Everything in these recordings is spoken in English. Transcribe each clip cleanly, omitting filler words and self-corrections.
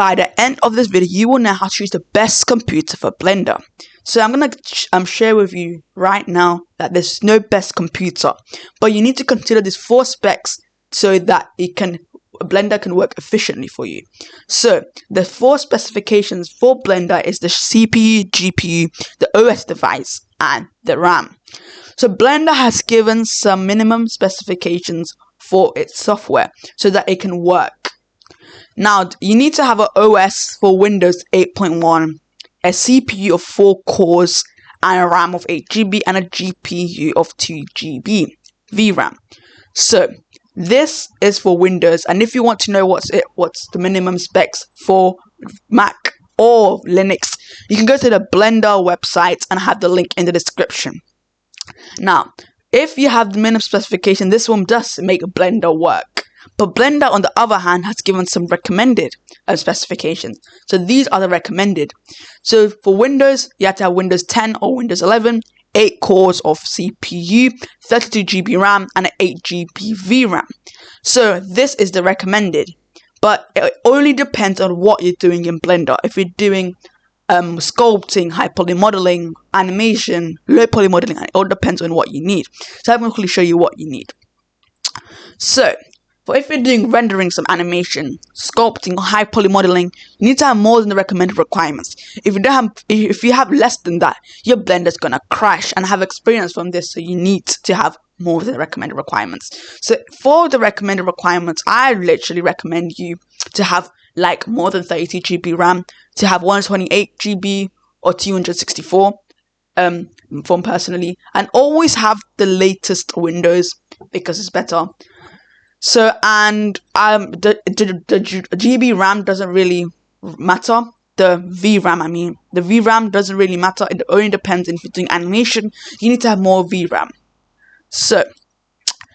By the end of this video, you will know how to choose the best computer for Blender. So I'm going to share with you right now that there's no best computer, but you need to consider these 4 specs so that Blender can work efficiently for you. So the 4 specifications for Blender is the CPU, GPU, the OS device, and the RAM. So Blender has given some minimum specifications for its software so that it can work. Now, you need to have an OS for Windows 8.1, a CPU of 4 cores, and a RAM of 8 GB, and a GPU of 2 GB VRAM. So, this is for Windows, and if you want to know what's the minimum specs for Mac or Linux, you can go to the Blender website and have the link in the description. Now, if you have the minimum specification, this one does make Blender work. But Blender, on the other hand, has given some recommended specifications. So these are the recommended. So for Windows, you have to have Windows 10 or Windows 11, 8 cores of CPU, 32 GB RAM, and an 8 GB VRAM. So this is the recommended. But it only depends on what you're doing in Blender. If you're doing sculpting, high poly modeling, animation, low poly modeling, it all depends on what you need. So I'm going to quickly show you what you need. So, if you're doing rendering, some animation, sculpting, or high poly modeling, you need to have more than the recommended requirements. If you have less than that, your Blender's gonna crash, and I have experience from this, so you need to have more than the recommended requirements. So for the recommended requirements, I literally recommend you to have like more than 32 GB RAM, to have 128 GB or 264 from personally, and always have the latest Windows because it's better. So, and the GB RAM doesn't really matter. The VRAM doesn't really matter. It only depends if you're doing animation. You need to have more VRAM. So,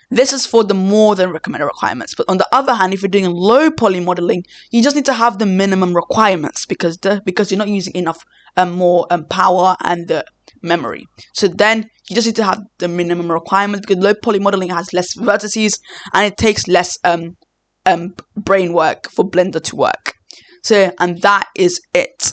this is for the more than recommended requirements. But on the other hand, if you're doing low poly modeling, you just need to have the minimum requirements because you're not using enough more power and the memory. So then you just need to have the minimum requirements because low poly modeling has less vertices and it takes less brain work for Blender to work. So, and that is it.